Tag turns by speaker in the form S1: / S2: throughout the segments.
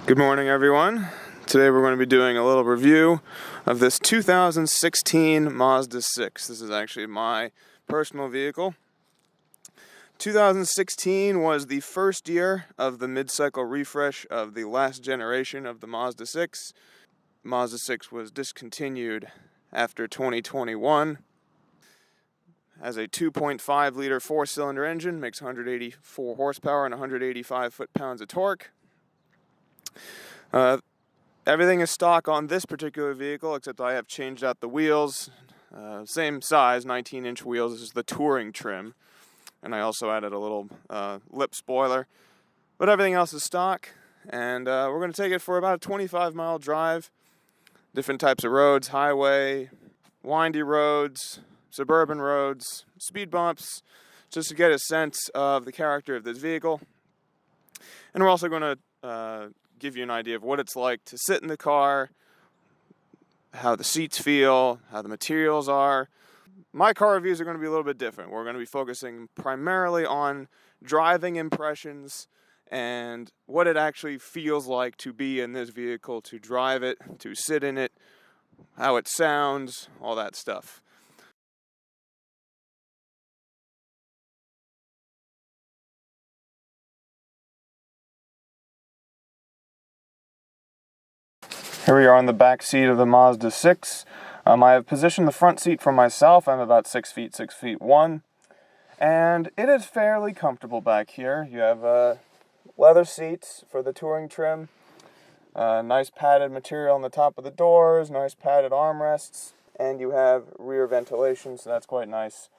S1: Good morning, everyone. Today we're going to be doing a little review of this 2016 Mazda 6. This is actually my personal vehicle. 2016 was the first year of the mid-cycle refresh of the last generation of the Mazda 6. Mazda 6 was discontinued after 2021. Has a 2.5 liter four-cylinder engine, makes 184 horsepower and 185 foot-pounds of torque. Everything is stock on this particular vehicle, except I have changed out the wheels. Same size, 19-inch wheels. This is the touring trim. And I also added a little lip spoiler. But everything else is stock. And we're going to take it for about a 25-mile drive. Different types of roads, highway, windy roads, suburban roads, speed bumps, just to get a sense of the character of this vehicle. And we're also going to give you an idea of what it's like to sit in the car, how the seats feel, how the materials are. My car reviews are going to be a little bit different. We're going to be focusing primarily on driving impressions and what it actually feels like to be in this vehicle, to drive it, to sit in it, how it sounds, all that stuff. Here we are on the back seat of the Mazda 6. I have positioned the front seat for myself. I'm about 6 feet, 6'1", and it is fairly comfortable back here. You have leather seats for the touring trim, nice padded material on the top of the doors, nice padded armrests, and you have rear ventilation, so that's quite nice.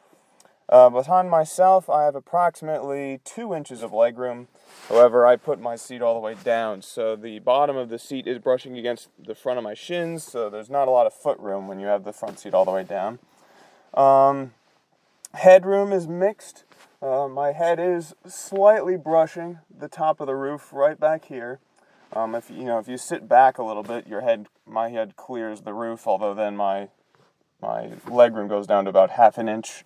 S1: Behind myself, I have approximately 2 inches of legroom. However, I put my seat all the way down, so the bottom of the seat is brushing against the front of my shins, so there's not a lot of foot room when you have the front seat all the way down. Headroom is mixed. My head is slightly brushing the top of the roof right back here. If you sit back a little bit, my head clears the roof, although then my legroom goes down to about half an inch.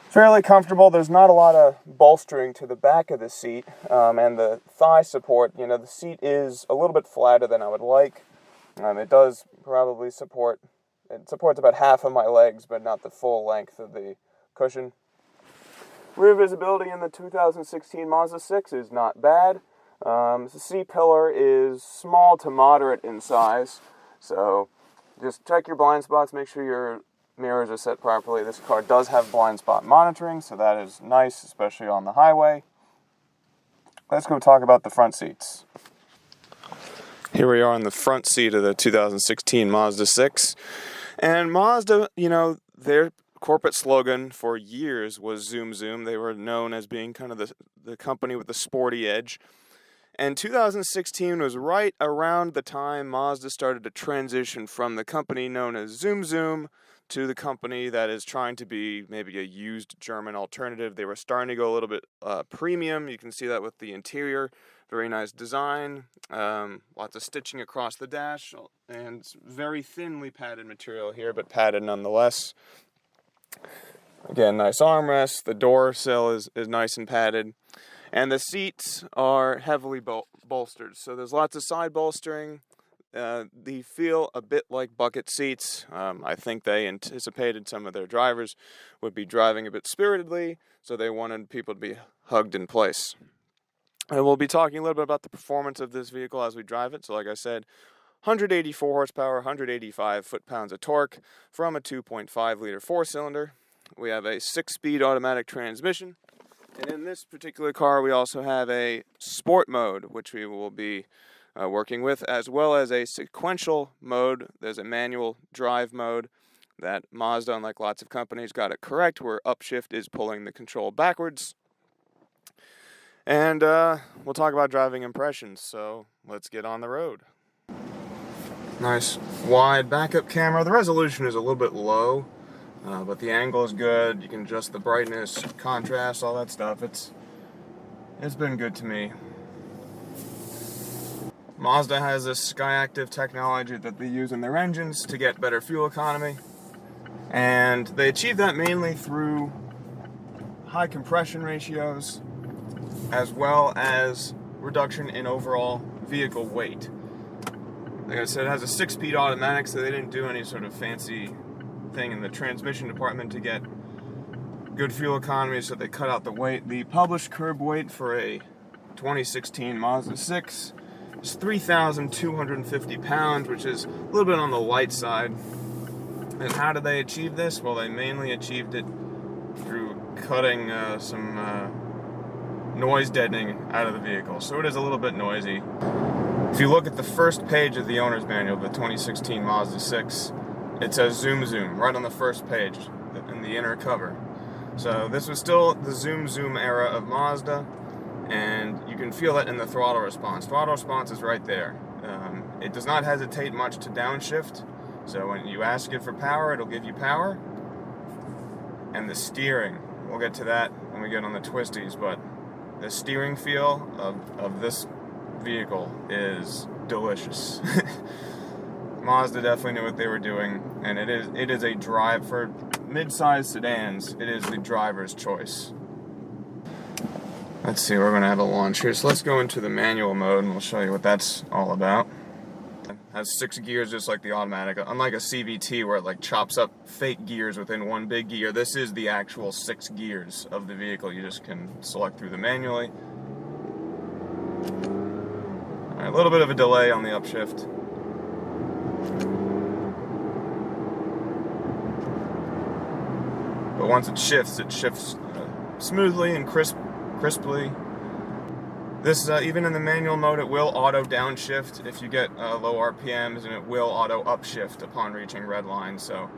S1: Fairly comfortable. There's not a lot of bolstering to the back of the seat, and the thigh support, the seat is a little bit flatter than I would like. It does probably supports about half of my legs, but not the full length of the cushion. Rear visibility in the 2016 Mazda 6 is not bad. The C-pillar is small to moderate in size, so just check your blind spots, make sure your mirrors are set properly. This car does have blind spot monitoring, so that is nice, especially on the highway. Let's go talk about the front seats. Here we are on the front seat of the 2016 Mazda 6. And Mazda, their corporate slogan for years was Zoom Zoom. They were known as being kind of the company with the sporty edge. And 2016 was right around the time Mazda started to transition from the company known as Zoom Zoom to the company that is trying to be maybe a used German alternative. They were starting to go a little bit premium. You can see that with the interior. Very nice design. Lots of stitching across the dash. And very thinly padded material here, but padded nonetheless. Again, nice armrest. The door sill is nice and padded. And the seats are heavily bolstered. So there's lots of side bolstering. They feel a bit like bucket seats. I think they anticipated some of their drivers would be driving a bit spiritedly, so they wanted people to be hugged in place. And we'll be talking a little bit about the performance of this vehicle as we drive it. So like I said, 184 horsepower, 185 foot-pounds of torque from a 2.5 liter four-cylinder. We have a 6-speed automatic transmission. And in this particular car, we also have a sport mode, which we will be working with, as well as a sequential mode. There's a manual drive mode that Mazda, unlike lots of companies, got it correct, where upshift is pulling the control backwards. And we'll talk about driving impressions, so let's get on the road. Nice wide backup camera. The resolution is a little bit low, but the angle is good. You can adjust the brightness, contrast, all that stuff. It's been good to me. Mazda has this SkyActiv technology that they use in their engines to get better fuel economy, and they achieve that mainly through high compression ratios as well as reduction in overall vehicle weight. Like I said, it has a 6-speed automatic, so they didn't do any sort of fancy thing in the transmission department to get good fuel economy, so they cut out the weight. The published curb weight for a 2016 Mazda 6 is 3,250 pounds, which is a little bit on the light side. And how did they achieve this? Well, they mainly achieved it through cutting some noise deadening out of the vehicle. So it is a little bit noisy. If you look at the first page of the owner's manual, the 2016 Mazda 6, it says zoom zoom right on the first page in the inner cover. So this was still the zoom zoom era of Mazda, and you can feel that in the throttle response. Throttle response is right there. It does not hesitate much to downshift. So when you ask it for power, it'll give you power. And the steering, we'll get to that when we get on the twisties, but the steering feel of this vehicle is delicious. Mazda definitely knew what they were doing, and it is a drive for mid-sized sedans. It is the driver's choice. Let's see, we're going to have a launch here. So let's go into the manual mode, and we'll show you what that's all about. It has 6 gears just like the automatic. Unlike a CVT where it like chops up fake gears within one big gear, this is the actual 6 gears of the vehicle. You just can select through them manually. All right, a little bit of a delay on the upshift. But once it shifts smoothly and crisply. This, even in the manual mode, it will auto downshift if you get low RPMs, and it will auto upshift upon reaching red line. So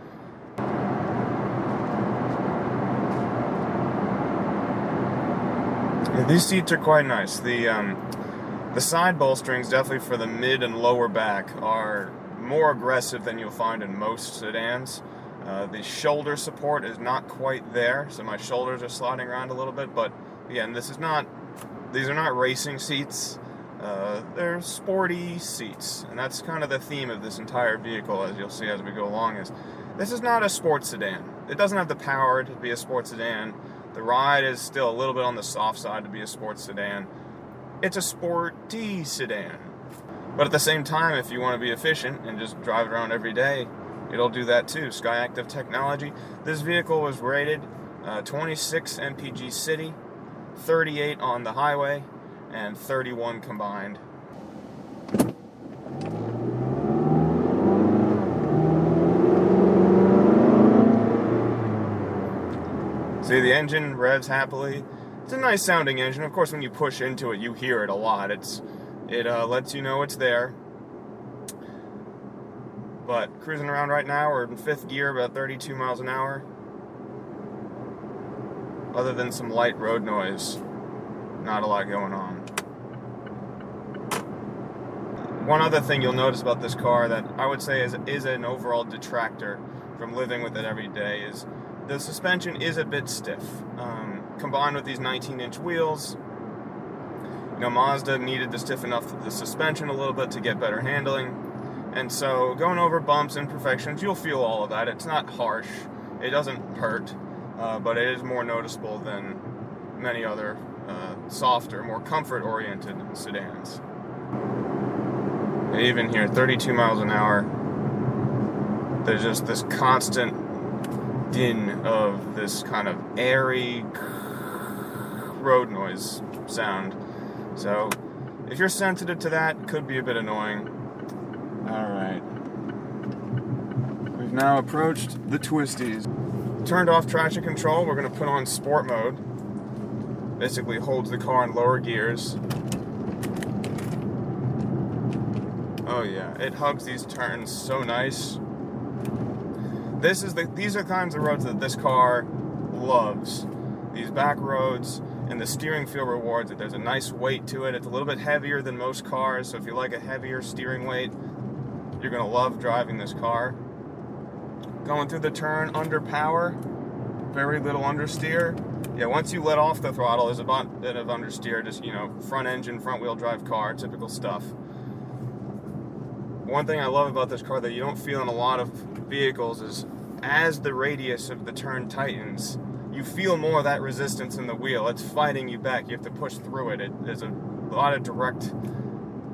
S1: yeah, these seats are quite nice. The side bolsterings, definitely for the mid and lower back, are more aggressive than you'll find in most sedans. The shoulder support is not quite there, so my shoulders are sliding around a little bit, but again, these are not racing seats. They're sporty seats, and that's kind of the theme of this entire vehicle, as you'll see as we go along, is this is not a sports sedan. It doesn't have the power to be a sports sedan. The ride is still a little bit on the soft side to be a sports sedan. It's a sporty sedan. But at the same time, if you want to be efficient and just drive it around every day, it'll do that too. Skyactiv technology. This vehicle was rated 26 mpg city, 38 on the highway, and 31 combined. See, the engine revs happily. It's a nice sounding engine. Of course, when you push into it, you hear it a lot. It lets you know it's there. But cruising around right now, we're in 5th gear, about 32 miles an hour. Other than some light road noise, not a lot going on. One other thing you'll notice about this car that I would say is an overall detractor from living with it every day is the suspension is a bit stiff. Combined with these 19-inch wheels, you know, Mazda needed to stiffen up the suspension a little bit to get better handling. And so going over bumps, imperfections, you'll feel all of that. It's not harsh. It doesn't hurt, but it is more noticeable than many other softer, more comfort-oriented sedans. Even here, 32 miles an hour, there's just this constant din of this kind of airy road noise sound. So if you're sensitive to that, it could be a bit annoying. Alright. We've now approached the twisties. Turned off traction control, we're going to put on sport mode. Basically holds the car in lower gears. Oh yeah, it hugs these turns so nice. These are kinds of roads that this car loves. These back roads, and the steering feel rewards it. There's a nice weight to it. It's a little bit heavier than most cars, so if you like a heavier steering weight, you're going to love driving this car. Going through the turn under power, very little understeer. Yeah, once you let off the throttle, there's a bit of understeer, just, you know, front engine, front wheel drive car, typical stuff. One thing I love about this car that you don't feel in a lot of vehicles is as the radius of the turn tightens, you feel more of that resistance in the wheel. It's fighting you back. You have to push through it. There's a lot of direct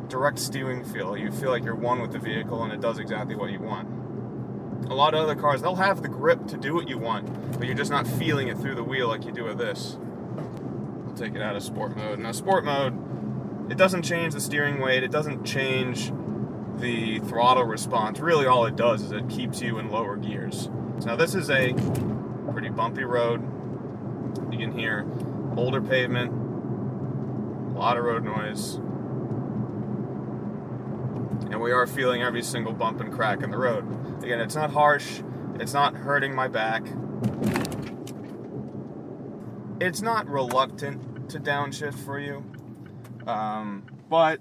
S1: direct steering feel. You feel like you're one with the vehicle and it does exactly what you want. A lot of other cars, they'll have the grip to do what you want, but you're just not feeling it through the wheel like you do with this. I'll take it out of sport mode. Now, sport mode, it doesn't change the steering weight, it doesn't change the throttle response. Really, all it does is it keeps you in lower gears. So now this is a pretty bumpy road. You can hear older pavement, a lot of road noise, and we are feeling every single bump and crack in the road. Again, it's not harsh, it's not hurting my back, it's not reluctant to downshift for you, but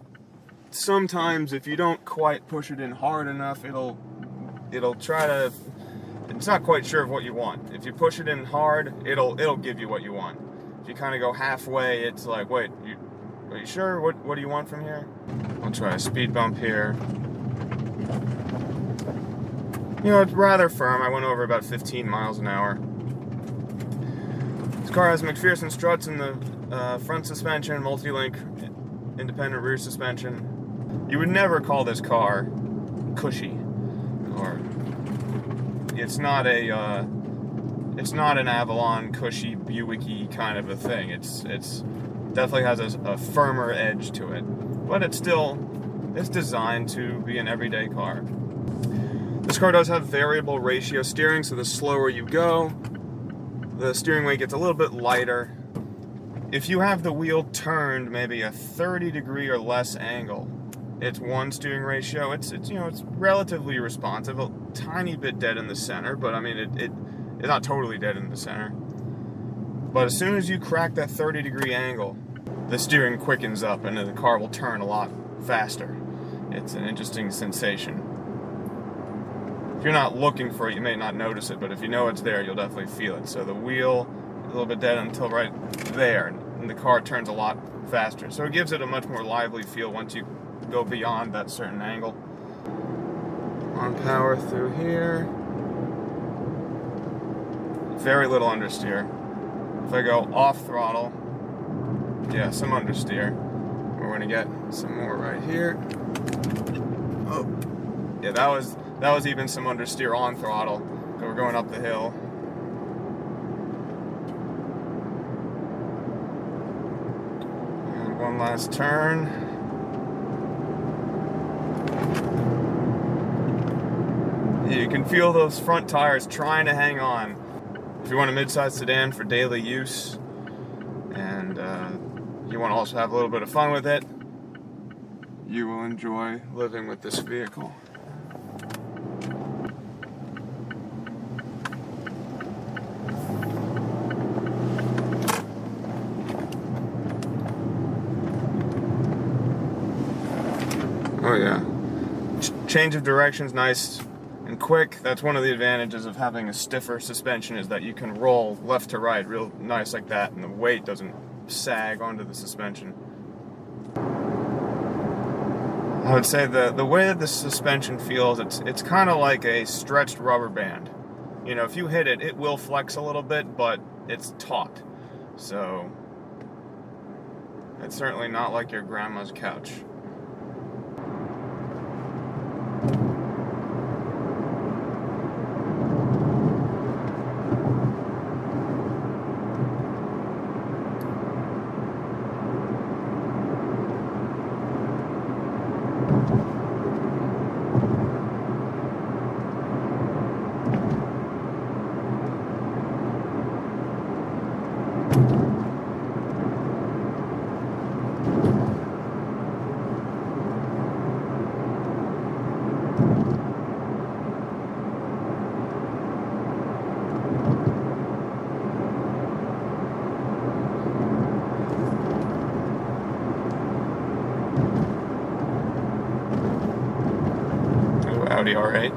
S1: sometimes if you don't quite push it in hard enough, it'll try to, it's not quite sure of what you want. If you push it in hard, it'll give you what you want. If you kind of go halfway, it's like, wait, are you sure? What do you want from here? I'll try a speed bump here. You know, it's rather firm. I went over about 15 miles an hour. This car has McPherson struts in the front suspension, multi-link independent rear suspension. You would never call this car cushy, or it's not an Avalon cushy Buick-y kind of a thing. It's definitely has a firmer edge to it, but it's designed to be an everyday car. This car does have variable ratio steering, so the slower you go, the steering weight gets a little bit lighter. If you have the wheel turned maybe a 30-degree or less angle, it's one steering ratio. It's you know, it's relatively responsive, a tiny bit dead in the center, but I mean it's not totally dead in the center. But as soon as you crack that 30-degree angle, the steering quickens up and the car will turn a lot faster. It's an interesting sensation. If you're not looking for it, you may not notice it, but if you know it's there, you'll definitely feel it. So the wheel, a little bit dead until right there, and the car turns a lot faster. So it gives it a much more lively feel once you go beyond that certain angle. On power through here. Very little understeer. If I go off throttle, yeah, some understeer. We're going to get some more right here. Oh, yeah, that was even some understeer on throttle. So we're going up the hill. And one last turn. You can feel those front tires trying to hang on. If you want a mid-size sedan for daily use, and you want to also have a little bit of fun with it, you will enjoy living with this vehicle. Oh yeah, change of direction's nice and quick. That's one of the advantages of having a stiffer suspension, is that you can roll left to right real nice like that, and the weight doesn't sag onto the suspension. I would say the way that the suspension feels, it's kind of like a stretched rubber band. You know, if you hit it, it will flex a little bit, but it's taut. So it's certainly not like your grandma's couch. Audi R8.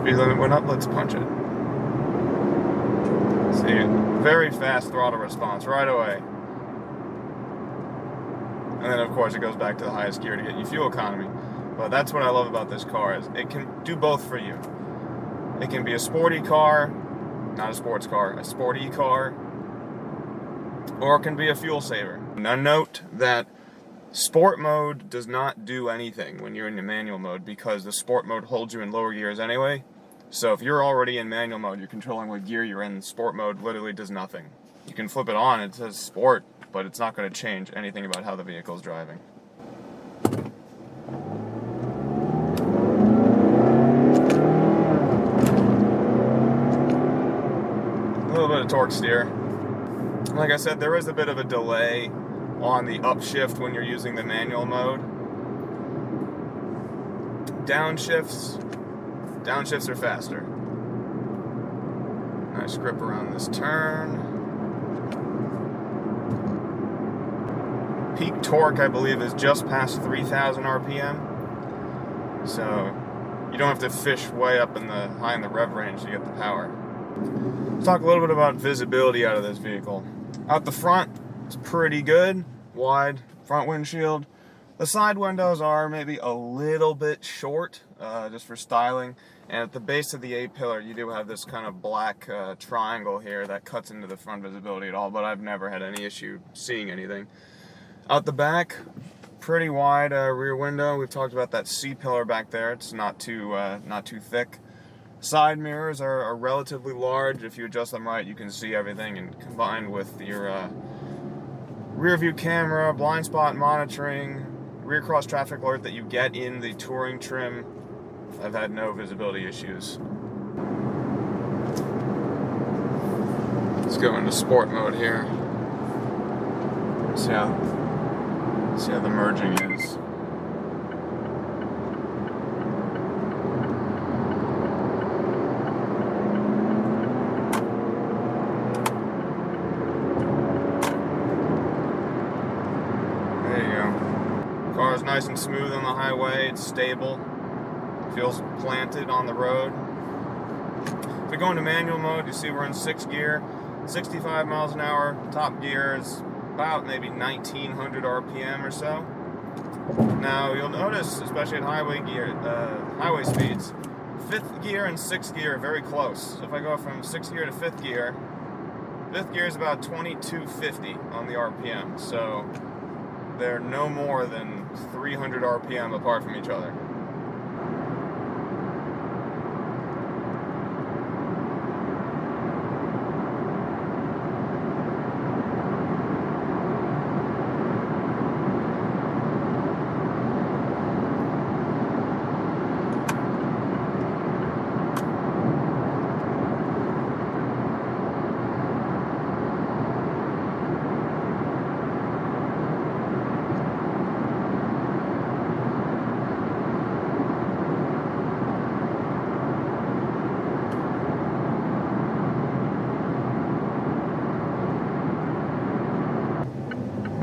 S1: Speed limit went up, let's punch it. See, very fast throttle response right away. And then of course it goes back to the highest gear to get you fuel economy. But that's what I love about this car, is it can do both for you. It can be a sporty car, not a sports car, a sporty car, or it can be a fuel saver. Now note that sport mode does not do anything when you're in the manual mode, because the sport mode holds you in lower gears anyway. So if you're already in manual mode, you're controlling what gear you're in. Sport mode literally does nothing. You can flip it on, it says sport, but it's not going to change anything about how the vehicle is driving. A little bit of torque steer. Like I said, there is a bit of a delay on the upshift when you're using the manual mode. Downshifts are faster. Nice grip around this turn. Peak torque, I believe, is just past 3,000 RPM. So you don't have to fish way up high in the rev range to get the power. Let's talk a little bit about visibility out of this vehicle. Out the front, it's pretty good. Wide front windshield. The side windows are maybe a little bit short, just for styling. And at the base of the A-pillar, you do have this kind of black triangle here that cuts into the front visibility at all, but I've never had any issue seeing anything. Out the back, pretty wide rear window. We've talked about that C-pillar back there. It's not too thick. Side mirrors are relatively large. If you adjust them right, you can see everything, and combined with your rear view camera, blind spot monitoring, rear cross traffic alert that you get in the touring trim, I've had no visibility issues. Let's go into sport mode here. See how the merging is. Car's nice and smooth on the highway, it's stable, feels planted on the road. If we go into manual mode, you see we're in 6th gear, 65 miles an hour, top gear is about maybe 1900 RPM or so. Now you'll notice, especially at highway speeds, 5th gear and 6th gear are very close. So if I go from 6th gear to 5th gear is about 2250 on the RPM, so they're no more than 300 RPM apart from each other.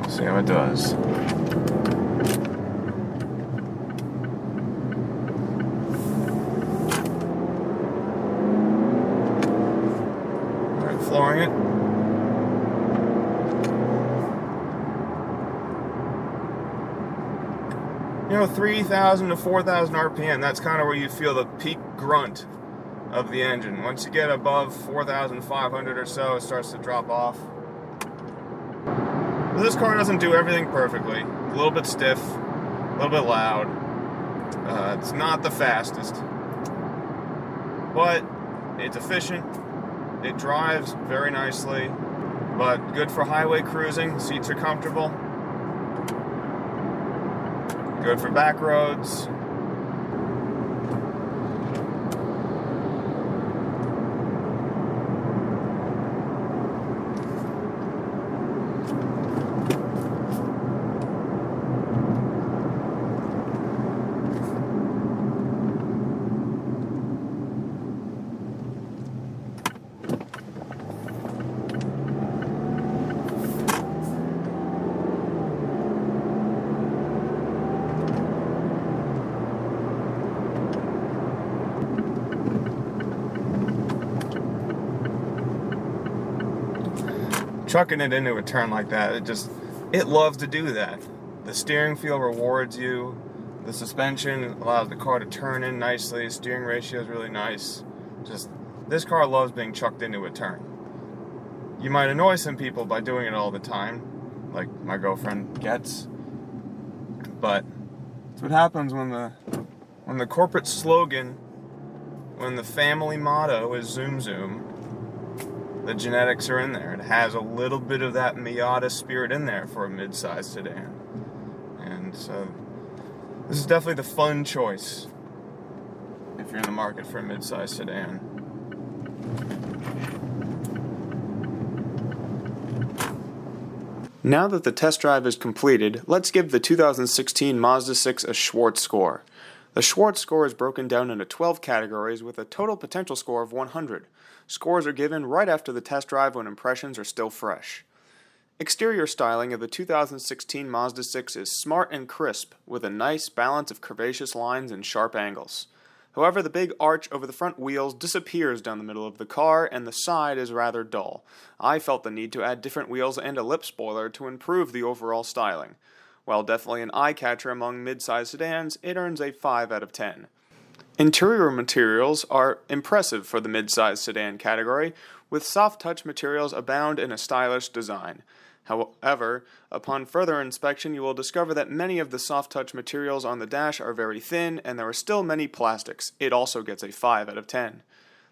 S1: See how it does. Alright, flooring it. You know, 3,000 to 4,000 RPM, that's kind of where you feel the peak grunt of the engine. Once you get above 4,500 or so, it starts to drop off. This car doesn't do everything perfectly. A little bit stiff, a little bit loud. It's not the fastest, but it's efficient. It drives very nicely, but good for highway cruising. Seats are comfortable. Good for back roads. chucking it into a turn like that, it loves to do that. The steering feel rewards you. The suspension allows the car to turn in nicely. Steering ratio is really nice. This car loves being chucked into a turn. You might annoy some people by doing it all the time, like my girlfriend gets. But that's what happens when the corporate slogan, when the family motto is zoom zoom. The genetics are in there. It has a little bit of that Miata spirit in there for a mid-size sedan. And so this is definitely the fun choice if you're in the market for a mid-size sedan. Now that the test drive is completed, let's give the 2016 Mazda 6 a Schwartz score. The Schwartz score is broken down into 12 categories with a total potential score of 100. Scores are given right after the test drive when impressions are still fresh. Exterior styling of the 2016 Mazda 6 is smart and crisp, with a nice balance of curvaceous lines and sharp angles. However, the big arch over the front wheels disappears down the middle of the car, and the side is rather dull. I felt the need to add different wheels and a lip spoiler to improve the overall styling. While definitely an eye-catcher among mid-size sedans, it earns a 5 out of 10. Interior materials are impressive for the mid-size sedan category, with soft-touch materials abound in a stylish design. However, upon further inspection you will discover that many of the soft-touch materials on the dash are very thin, and there are still many plastics. It also gets a 5 out of 10.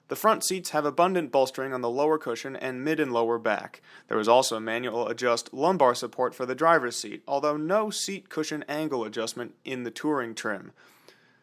S1: The front seats have abundant bolstering on the lower cushion and mid and lower back. There is also manual adjust lumbar support for the driver's seat, although no seat cushion angle adjustment in the touring trim.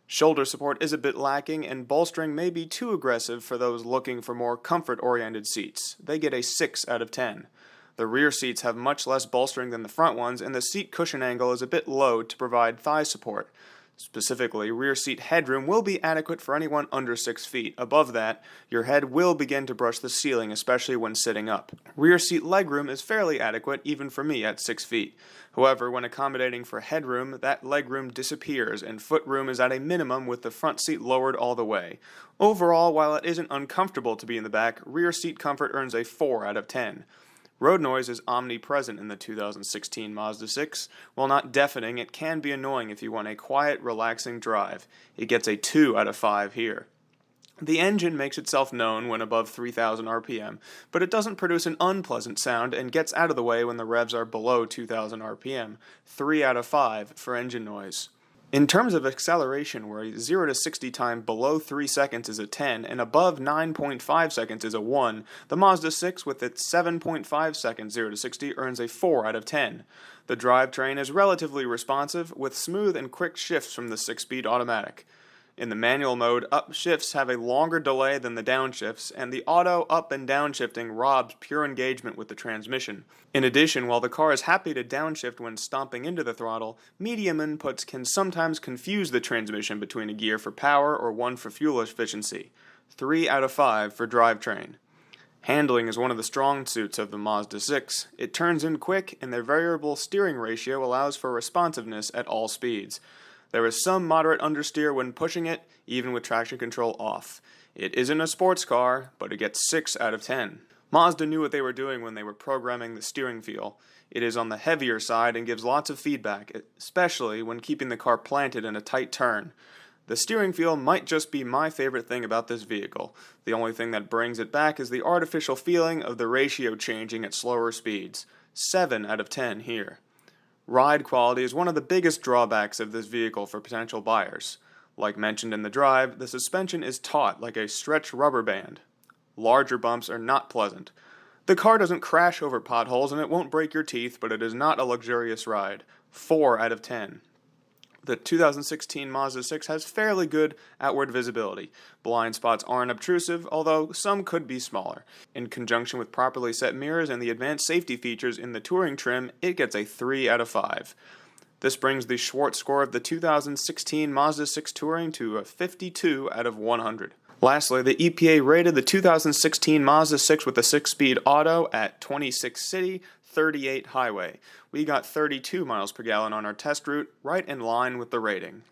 S1: Shoulder support is a bit lacking, and bolstering may be too aggressive for those looking for more comfort-oriented seats. They get a 6 out of 10. The rear seats have much less bolstering than the front ones, and the seat cushion angle is a bit low to provide thigh support. Specifically, rear seat headroom will be adequate for anyone under 6 feet. Above that, your head will begin to brush the ceiling, especially when sitting up. Rear seat legroom is fairly adequate, even for me at 6 feet. However, when accommodating for headroom, that legroom disappears, and footroom is at a minimum with the front seat lowered all the way. Overall, while it isn't uncomfortable to be in the back, rear seat comfort earns a 4 out of 10. Road noise is omnipresent in the 2016 Mazda 6. While not deafening, it can be annoying if you want a quiet, relaxing drive. It gets a 2 out of 5 here. The engine makes itself known when above 3,000 RPM, but it doesn't produce an unpleasant sound and gets out of the way when the revs are below 2,000 RPM. 3 out of 5 for engine noise. In terms of acceleration, where a 0 to 60 time below 3 seconds is a 10 and above 9.5 seconds is a 1, the Mazda 6 with its 7.5 seconds 0 to 60 earns a 4 out of 10. The drivetrain is relatively responsive, with smooth and quick shifts from the 6-speed automatic. In the manual mode, upshifts have a longer delay than the downshifts, and the auto up and downshifting robs pure engagement with the transmission. In addition, while the car is happy to downshift when stomping into the throttle, medium inputs can sometimes confuse the transmission between a gear for power or one for fuel efficiency. 3 out of 5 for drivetrain. Handling is one of the strong suits of the Mazda 6. It turns in quick, and their variable steering ratio allows for responsiveness at all speeds. There is some moderate understeer when pushing it, even with traction control off. It isn't a sports car, but it gets 6 out of 10. Mazda knew what they were doing when they were programming the steering feel. It is on the heavier side and gives lots of feedback, especially when keeping the car planted in a tight turn. The steering feel might just be my favorite thing about this vehicle. The only thing that brings it back is the artificial feeling of the ratio changing at slower speeds. 7 out of 10 here. Ride quality is one of the biggest drawbacks of this vehicle for potential buyers. Like mentioned in the drive, the suspension is taut like a stretched rubber band. Larger bumps are not pleasant. The car doesn't crash over potholes and it won't break your teeth, but it is not a luxurious ride. 4 out of 10. The 2016 Mazda 6 has fairly good outward visibility. Blind spots aren't obtrusive, although some could be smaller. In conjunction with properly set mirrors and the advanced safety features in the touring trim, it gets a 3 out of 5. This brings the Schwartz score of the 2016 Mazda 6 Touring to a 52 out of 100. Lastly, the EPA rated the 2016 Mazda 6 with a 6-speed auto at 26 city, 38 highway. We got 32 miles per gallon on our test route, right in line with the rating.